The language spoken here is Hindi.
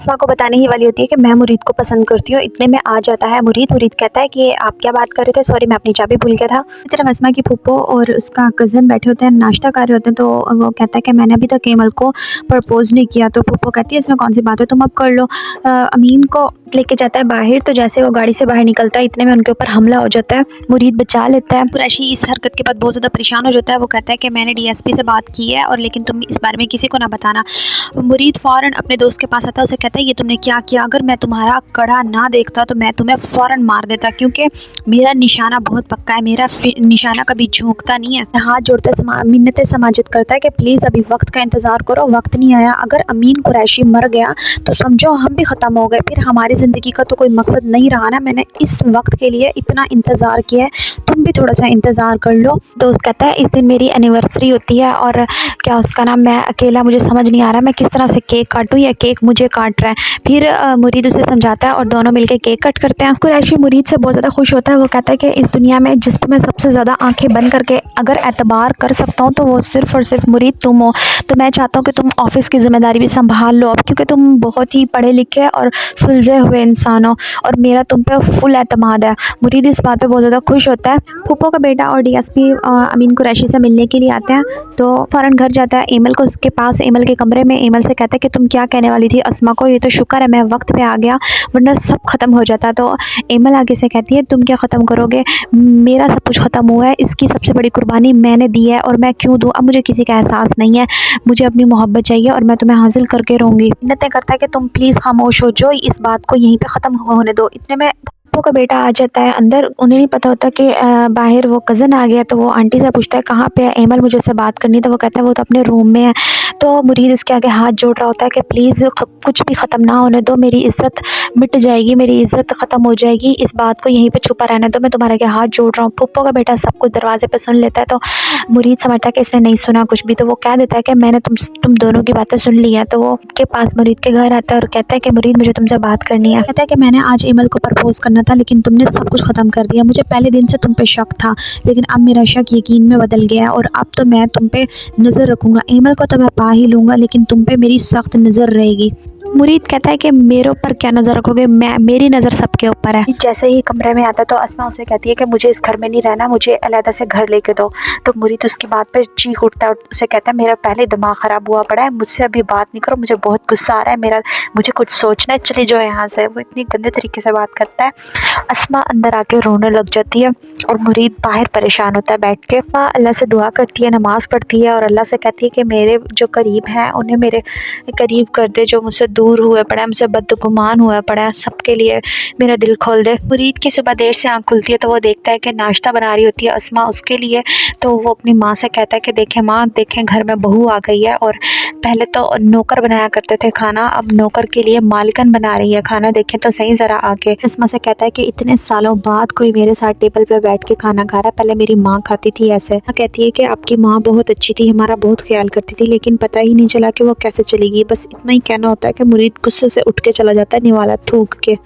अस्मा को बताने ही वाली होती है कि मैं मुरीद को पसंद करती हूँ। इतने में आ जाता है मुरीद। मुरीद कहता है कि आप क्या बात कर रहे थे, सॉरी मैं अपनी चाबी भूल गया था। इस तरफ अस्मा की फूफो और उसका कज़न बैठे होते हैं, नाश्ता कर रहे होते हैं। तो वो कहता है कि मैंने अभी तक एमल को प्रपोज नहीं किया। तो फूफो कहती है इसमें कौन सी बात है, तुम अब कर लो। अमीन को लेके जाता है बाहर। तो जैसे वो गाड़ी से बाहर निकलता है इतने में उनके ऊपर हमला हो जाता है। मुरीद बचा लेता है। कुरैशी इस हरकत के बाद बहुत ज़्यादा परेशान हो जाता है। वो कहता है कि मैंने डीएसपी से बात की है और लेकिन तुम इस बारे में किसी को ना बताना। मुरीद फ़ौरन अपने दोस्त के पास आता है, उसे कहता है ये तुमने क्या किया, अगर मैं तुम्हारा कड़ा ना देखता तो मैं तुम्हें फ़ौरन मार देता, क्योंकि मेरा निशाना बहुत पक्का है, मेरा निशाना कभी झुकता नहीं है। हाथ जोड़ते मिन्नतें समाजित करता है कि प्लीज़ अभी वक्त का इंतज़ार करो, वक्त नहीं आया। अगर अमीन कुरैशी मर गया तो समझो हम भी ख़त्म हो गए, फिर हमारी ज़िंदगी का तो कोई मकसद नहीं रहा ना। मैंने इस वक्त के लिए इतना इंतज़ार किया है, तुम भी थोड़ा सा इंतज़ार कर लो। दोस्त कहता है इस दिन मेरी एनिवर्सरी होती है और क्या उसका नाम, मैं अकेला, मुझे समझ नहीं आ रहा मैं किस तरह से केक काटूं या केक मुझे काट रहा है। फिर मुरीद उसे समझाता है और दोनों मिलकर केक कट करते हैं। कुरैशी मुरीद से बहुत ज़्यादा खुश होता है। वो कहता है कि इस दुनिया में जिस पर मैं सबसे ज़्यादा आंखें बंद करके अगर एतबार कर सकता हूँ तो वो सिर्फ और सिर्फ मुरीद तुम हो। तो मैं चाहता हूँ कि तुम ऑफिस की जिम्मेदारी भी संभाल लो अब, क्योंकि तुम बहुत ही पढ़े लिखे और सुलझे हुए इंसान हो और मेरा तुम पे फुल एतमाद है। मुरीद इस बात पे बहुत ज़्यादा खुश होता है। फूफो का बेटा और डीएसपी अमीन कुरैशी से मिलने के लिए आते हैं। तो फ़ौरन घर जाता है एमल को उसके पास, एमल के कमरे में। एमल से कहता है कि तुम क्या कहने वाली थी अस्मा को, ये तो शुक्र है मैं वक्त पे आ गया वरना सब खत्म हो जाता। तो एमल आगे से कहती है तुम क्या ख़त्म करोगे, मेरा सब कुछ ख़त्म हुआ है, इसकी सबसे बड़ी कुर्बानी मैंने दी है और मैं क्यों दूँ, अब मुझे किसी का एहसास नहीं है, मुझे अपनी मोहब्बत चाहिए और मैं तुम्हें हासिल करके रहूँगी। मिन्नतें करता है कि तुम प्लीज़ खामोश हो जो, इस बात को यहीं पर ख़त्म होने दो। इतने में पप्पू का बेटा आ जाता है अंदर। उन्हें नहीं पता होता कि बाहर वो कज़न आ गया। तो वो आंटी से पूछता है कहाँ पे है एमल, मुझे उससे बात करनी है। तो वो कहता है वो तो अपने रूम में है। तो मुरीद उसके आगे हाथ जोड़ रहा होता है कि प्लीज़ कुछ भी ख़त्म ना होने दो, मेरी इज़्ज़त मिट जाएगी, मेरी इज़्ज़त ख़त्म हो जाएगी, इस बात को यहीं पे छुपा रहने दो, मैं तुम्हारे आगे हाथ जोड़ रहा हूँ। पप्पू का बेटा सब कुछ दरवाजे पे सुन लेता है। तो मुरीद समझता है कि इसने नहीं सुना कुछ भी। तो वो कह देता है कि मैंने तुम दोनों की बातें सुन ली है। तो वो के पास मुरीद के घर आता है और कहता है कि मुरीद मुझे तुमसे बात करनी है। कहता है कि मैंने आज एमल को प्रपोज करना था लेकिन तुमने सब कुछ ख़त्म कर दिया। मुझे पहले दिन से तुम पे शक था लेकिन अब मेरा शक यकीन में बदल गया है और अब तो मैं तुम पे नज़र रखूँगा। एमल को तो मैं पा ही लूँगा लेकिन तुम पे मेरी सख्त नज़र रहेगी। मुरीद कहता है कि मेरे ऊपर क्या नज़र रखोगे, मेरी नज़र सबके ऊपर है। जैसे ही कमरे में आता है तो अस्मा उसे कहती है कि मुझे इस घर में नहीं रहना, मुझे अलहदा से घर लेके दो। तो मुरीद उसकी बात पे चीख उठता है और उसे कहता है मेरा पहले दिमाग ख़राब हुआ पड़ा है, मुझसे अभी बात नहीं करो, मुझे बहुत गुस्सा आ रहा है, मुझे कुछ सोचना है, चले जाओ यहाँ से। वो इतनी गंदे तरीके से बात करता है। अस्मा अंदर आके रोने लग जाती है और मुरीद बाहर परेशान होता है बैठ के। अल्लाह से दुआ करती है, नमाज़ पढ़ती है और अल्लाह से कहती है कि मेरे जो करीब हैं उन्हें मेरे करीब कर दे, जो मुझसे दूर हुए पड़ा है, मुझसे बदगुमान हुआ पड़ा है, सबके लिए मेरा दिल खोल दे। मुरीद की सुबह देर से आँख खुलती है तो वो देखता है कि नाश्ता बना रही होती है अस्मा उसके लिए। तो वो अपनी माँ से कहता है कि देखें माँ, देखें घर में बहू आ गई है और पहले तो नौकर बनाया करते थे खाना, अब नौकर के लिए मालिकन बना रही है खाना, देखें तो सही ज़रा आके। अस्मा से कहता है कि इतने सालों बाद कोई मेरे साथ टेबल पे बैठ के खाना खा रहा है, पहले मेरी माँ खाती थी ऐसे। कहती है कि आपकी माँ बहुत अच्छी थी, हमारा बहुत ख्याल करती थी लेकिन पता ही नहीं चला कि वो कैसे चली गई। बस इतना ही कहना होता है कि मुरीद गुस्से से उठ के चला जाता है निवाला थूक के।